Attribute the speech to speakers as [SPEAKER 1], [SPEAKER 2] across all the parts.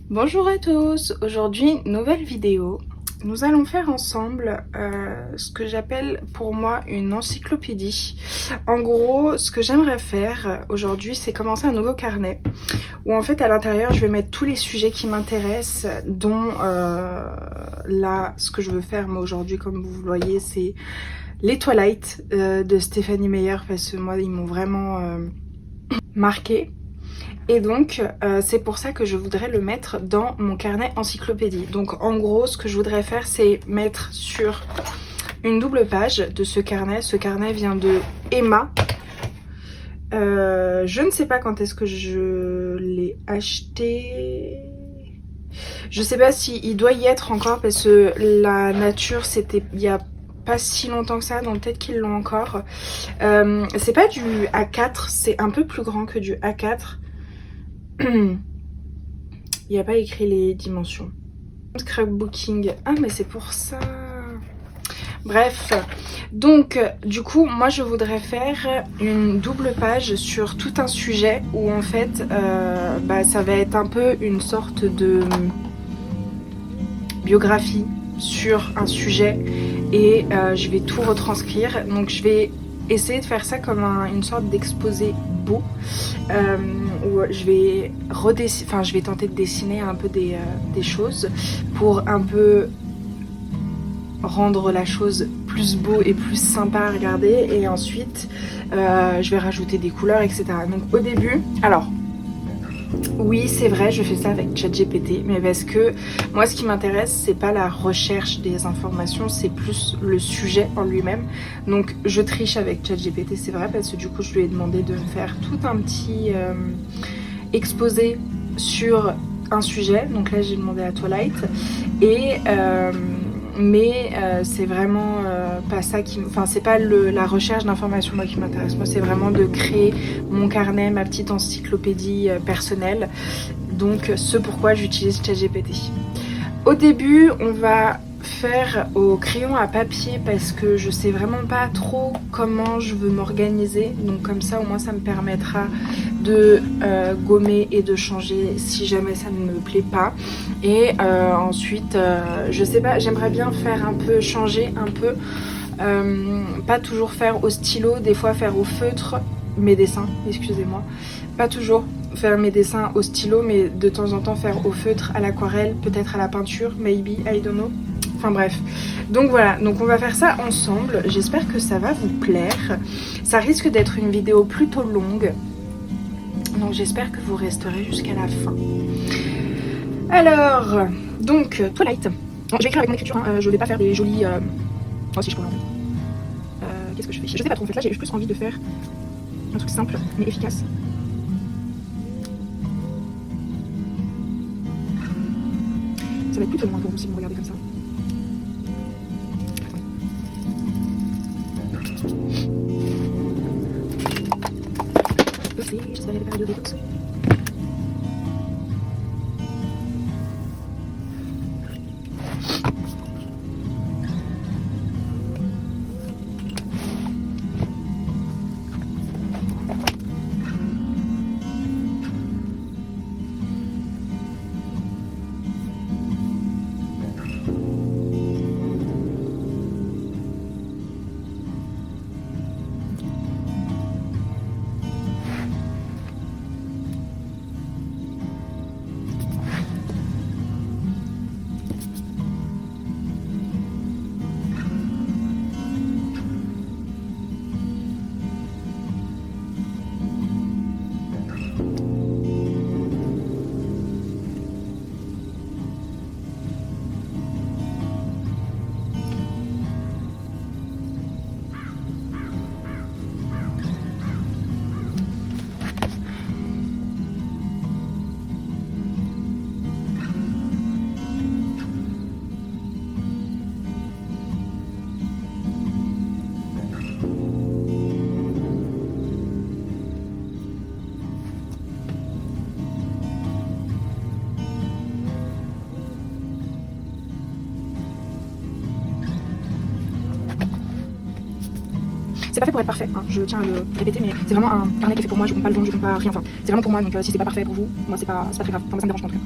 [SPEAKER 1] Bonjour à tous, aujourd'hui nouvelle vidéo. Nous allons faire ensemble ce que j'appelle pour moi une encyclopédie. En gros, ce que j'aimerais faire aujourd'hui, c'est commencer un nouveau carnet où en fait à l'intérieur je vais mettre tous les sujets qui m'intéressent, dont là ce que je veux faire moi aujourd'hui, comme vous le voyez, c'est les Twilight de Stephenie Meyer, parce que moi ils m'ont vraiment marqué. Et donc c'est pour ça que je voudrais le mettre dans mon carnet encyclopédie. Donc en gros ce que je voudrais faire, c'est mettre sur une double page de ce carnet. Ce carnet vient de Emma. Je ne sais pas quand est-ce que je l'ai acheté. Je sais pas s'il doit y être encore, parce que la nature c'était il y a pas si longtemps que ça, donc peut-être qu'ils l'ont encore. C'est pas du A4, c'est un peu plus grand que du A4. Il n'y a pas écrit les dimensions. Scrapbooking. Ah mais c'est pour ça. Bref, donc du coup moi je voudrais faire une double page sur tout un sujet où en fait ça va être un peu une sorte de biographie sur un sujet et je vais tout retranscrire. Donc je vais essayer de faire ça comme une sorte d'exposé beau où je vais tenter de dessiner un peu des choses pour un peu rendre la chose plus beau et plus sympa à regarder, et ensuite je vais rajouter des couleurs, etc. Donc au début, alors oui c'est vrai, je fais ça avec ChatGPT, mais parce que moi ce qui m'intéresse c'est pas la recherche des informations, c'est plus le sujet en lui-même. Donc je triche avec ChatGPT, c'est vrai, parce que du coup je lui ai demandé de me faire tout un petit exposé sur un sujet. Donc là j'ai demandé à Twilight, et c'est vraiment pas ça qui... Enfin c'est pas la recherche d'informations moi qui m'intéresse. Moi c'est vraiment de créer mon carnet, ma petite encyclopédie personnelle. Donc ce pourquoi j'utilise ChatGPT. Au début on va faire au crayon à papier parce que je sais vraiment pas trop comment je veux m'organiser. Donc comme ça au moins ça me permettra de gommer et de changer si jamais ça ne me plaît pas. Et ensuite je sais pas, j'aimerais bien faire un peu, changer un peu, pas toujours faire au stylo, des fois faire au feutre mes dessins, excusez-moi, pas toujours faire mes dessins au stylo, mais de temps en temps faire au feutre, à l'aquarelle, peut-être à la peinture, maybe, I don't know. Enfin bref, donc voilà, donc on va faire ça ensemble. J'espère que ça va vous plaire. Ça risque d'être une vidéo plutôt longue, donc j'espère que vous resterez jusqu'à la fin. Alors, donc Twilight. Bon, je vais écrire avec mon écriture, hein. Je vais pas faire des jolis... Oh si je pourrais en fait. Qu'est-ce que je fais? Je sais pas trop en fait, là j'ai plus envie de faire un truc simple mais efficace. Ça va être plutôt loin pour vous si vous me regardez comme ça. Oopsie, j'espère qu'il y avait pas de détox. C'est pas fait pour être parfait, hein, je tiens à le répéter, mais c'est vraiment un carnet qui est fait pour moi, je compte pas le don, je compte pas rien, enfin c'est vraiment pour moi, donc si c'est pas parfait pour vous, moi c'est pas très grave, enfin, moi ça me dérange pas en tout cas.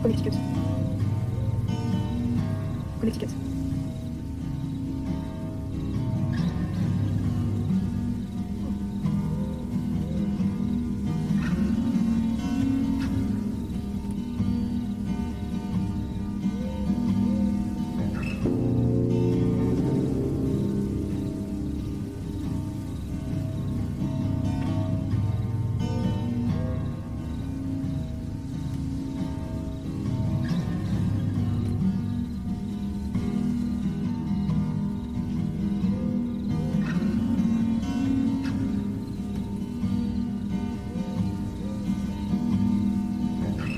[SPEAKER 1] Connecticut. Connecticut.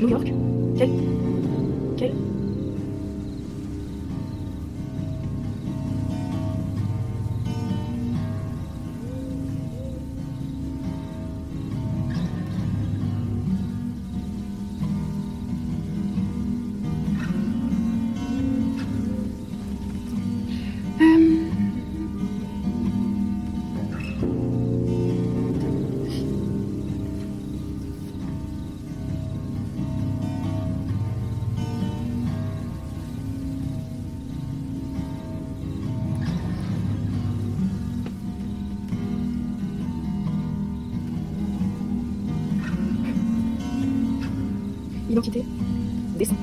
[SPEAKER 1] New York. Quel Identité. Dessin.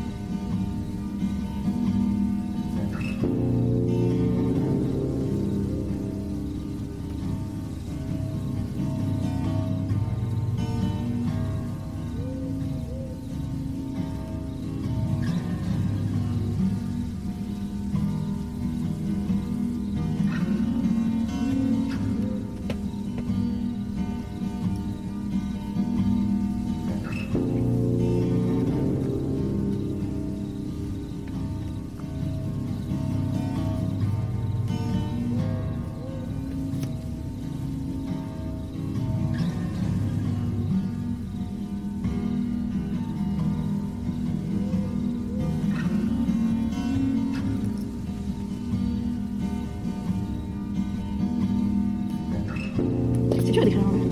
[SPEAKER 1] C'est dur à décrire en vrai.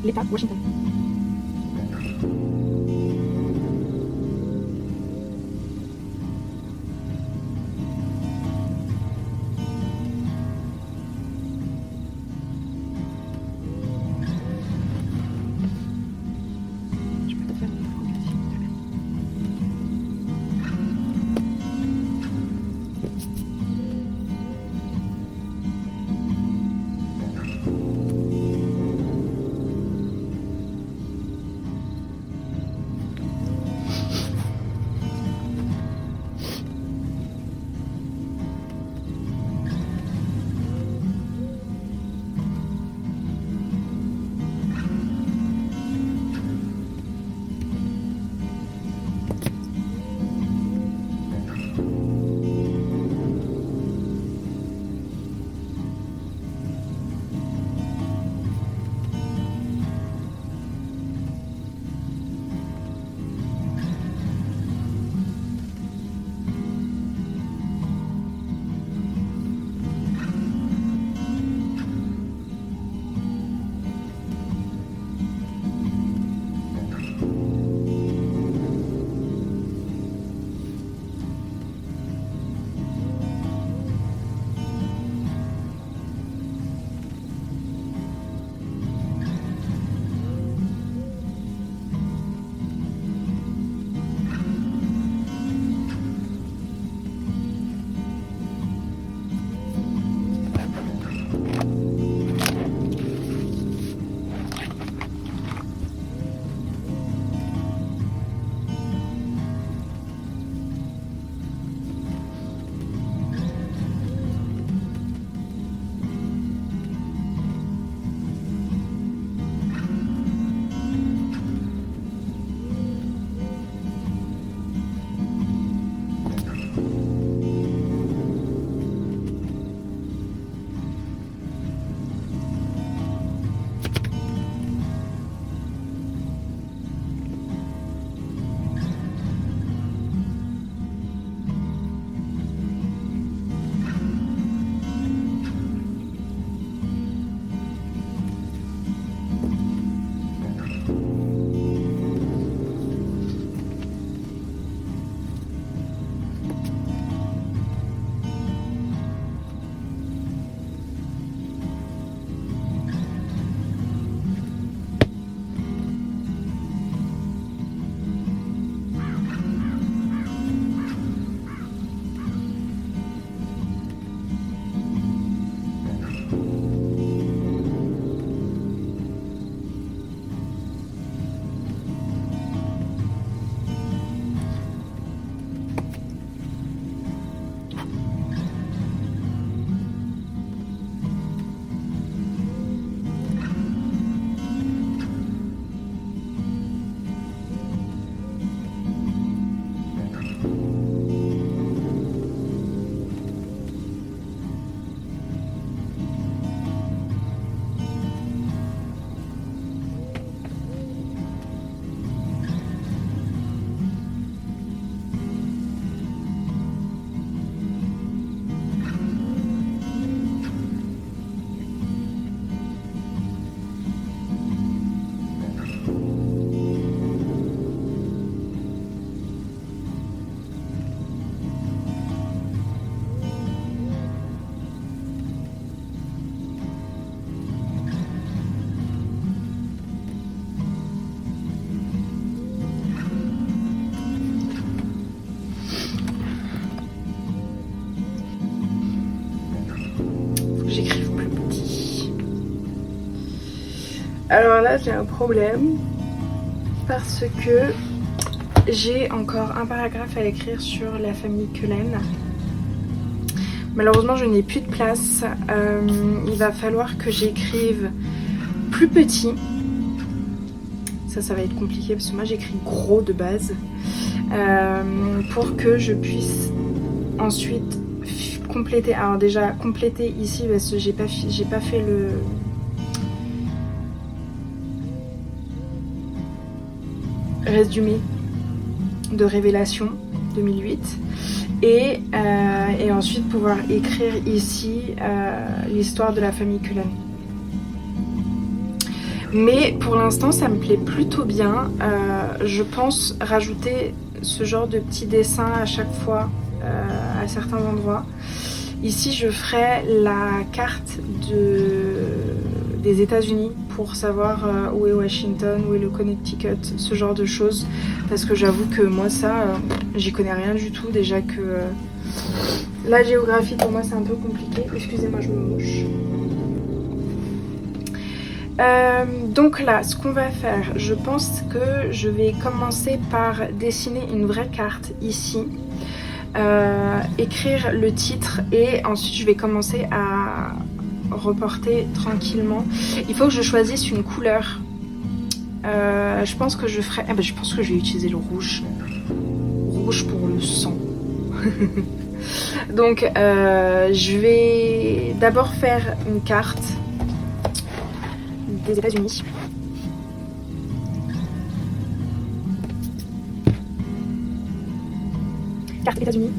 [SPEAKER 1] l'État Washington. J'écrive plus petit. Alors là j'ai un problème parce que j'ai encore un paragraphe à écrire sur la famille Cullen. Malheureusement je n'ai plus de place. Il va falloir que j'écrive plus petit. Ça va être compliqué parce que moi j'écris gros de base. Pour que je puisse ensuite compléter. Alors déjà compléter ici parce que j'ai pas fait le résumé de Révélation 2008 et ensuite pouvoir écrire ici l'histoire de la famille Cullen. Mais pour l'instant ça me plaît plutôt bien. Je pense rajouter ce genre de petits dessins à chaque fois à certains endroits. Ici je ferai la carte des États-Unis pour savoir où est Washington, où est le Connecticut, ce genre de choses. Parce que j'avoue que moi ça, j'y connais rien du tout. Déjà que la géographie pour moi c'est un peu compliqué. Excusez-moi, je me mouche. Donc là, ce qu'on va faire, je pense que je vais commencer par dessiner une vraie carte ici. Écrire le titre et ensuite je vais commencer à reporter tranquillement. Il faut que je choisisse une couleur. Je pense que je ferai... je pense que je vais utiliser le rouge. Rouge pour le sang. Donc je vais d'abord faire une carte des États-Unis. Carte États-Unis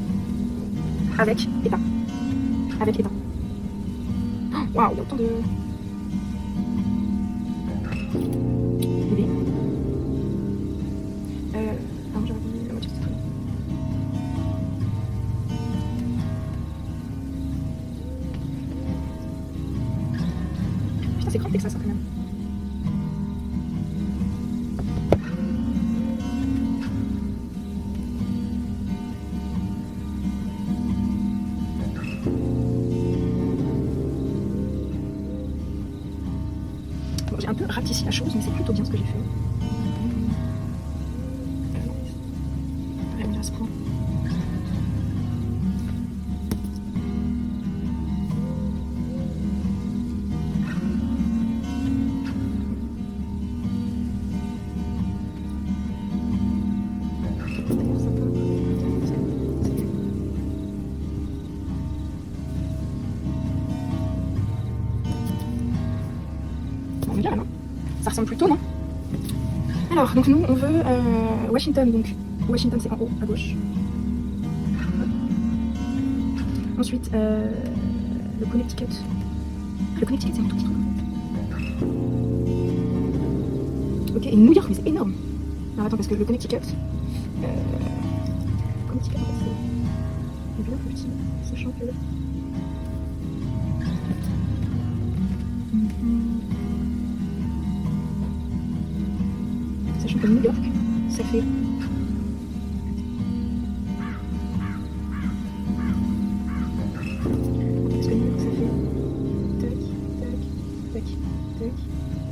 [SPEAKER 1] avec État. Avec État. Waouh, il y a autant de... bébé. Non, j'aurais mis la moitié de cette. Putain, c'est grand ça quand même. J'ai un peu ratissé la chose, mais c'est plutôt bien ce que j'ai fait. Vraiment à ce point. On est là, non? Ça ressemble plutôt, non? Alors, donc nous, on veut Washington. Donc, Washington, c'est en haut, à gauche. Ensuite, le Connecticut. Le Connecticut, c'est un tout petit truc. Ok, et New York, mais c'est énorme. Alors, attends, parce que le Connecticut... Connecticut, en fait, c'est bien plus petit, sachant que... Sachant que New York, ça fait... Parce que New York, ça fait... Tac, tac, tac,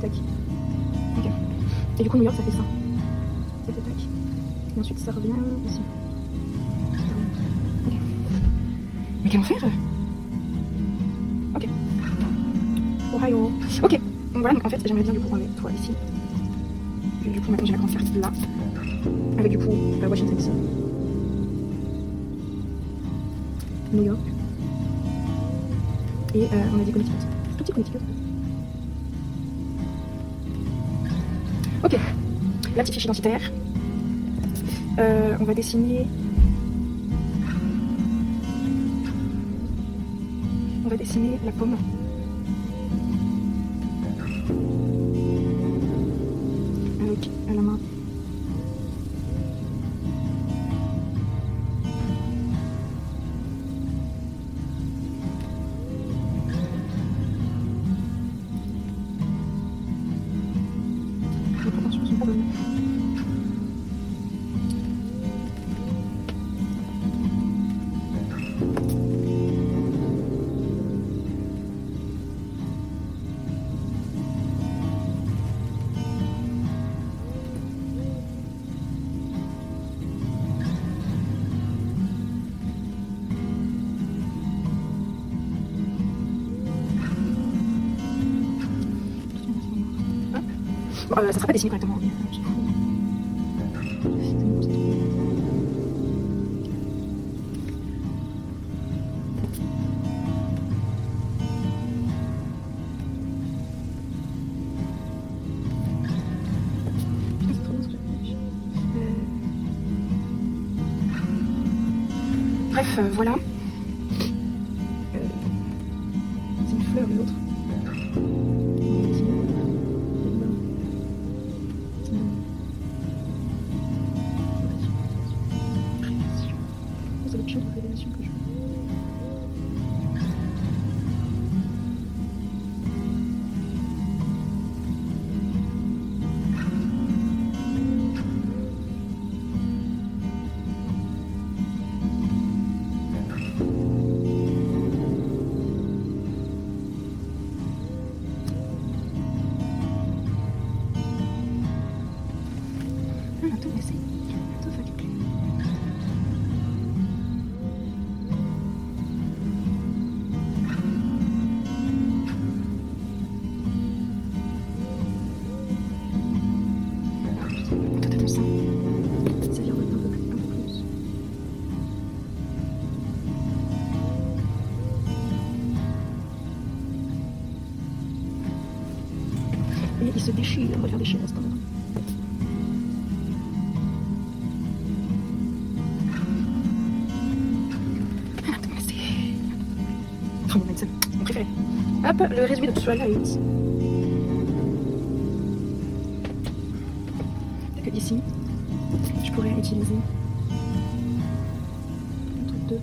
[SPEAKER 1] tac, tac. Ok. Et du coup, New York, ça fait ça. Ça fait tac. Et ensuite, ça revient ici. Ok. Mais quel enfer! Ok. Ohio. Ok. Donc voilà, donc en fait, j'aimerais bien du coup remettre toi ici. Et du coup, maintenant j'ai la grande carte là. Avec du coup Washington ici. New York. Et on a dit Connecticut. Tout petit Connecticut. Ok. La petite fiche identitaire. On va dessiner. On va dessiner la pomme. Avec à la main. Les proportions sont pas bonnes. Bon, ça sera pas dessiné correctement. Mais, bref, voilà. C'est une fleur, l'autre. mais il se déchire, on va le faire déchirer à ce moment. Oh mon médecin, mon préféré. Hop, le résumé de Twilight. Peut-être que ici, je pourrais utiliser un truc de...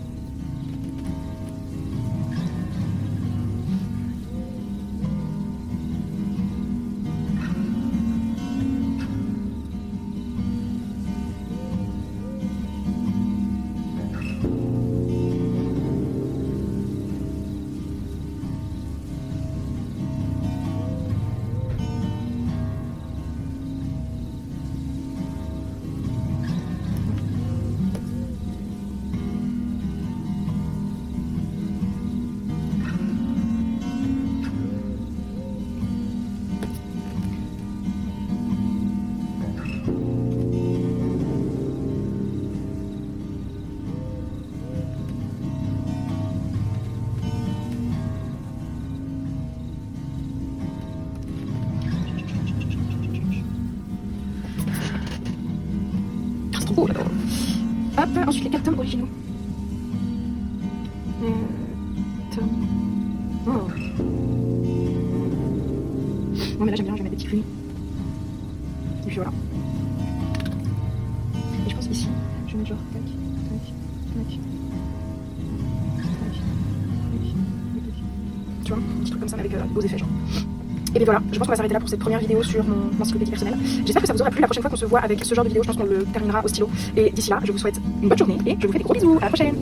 [SPEAKER 1] Oh, alors. Hop, ensuite les 4 tomes originaux. Tome. Oh. Non mais là j'aime bien, je vais mettre des petits plumes. Et puis voilà. Et je pense ici, je vais mettre genre tac, tac, tac, tac, tac. Tu vois, un petit truc comme ça mais avec des beaux effets genre. Et bien voilà, je pense qu'on va s'arrêter là pour cette première vidéo sur mon encyclopédie personnelle. J'espère que ça vous aura plu. La prochaine fois qu'on se voit avec ce genre de vidéo, je pense qu'on le terminera au stylo. Et d'ici là, je vous souhaite une bonne journée et je vous fais des gros bisous. À la prochaine!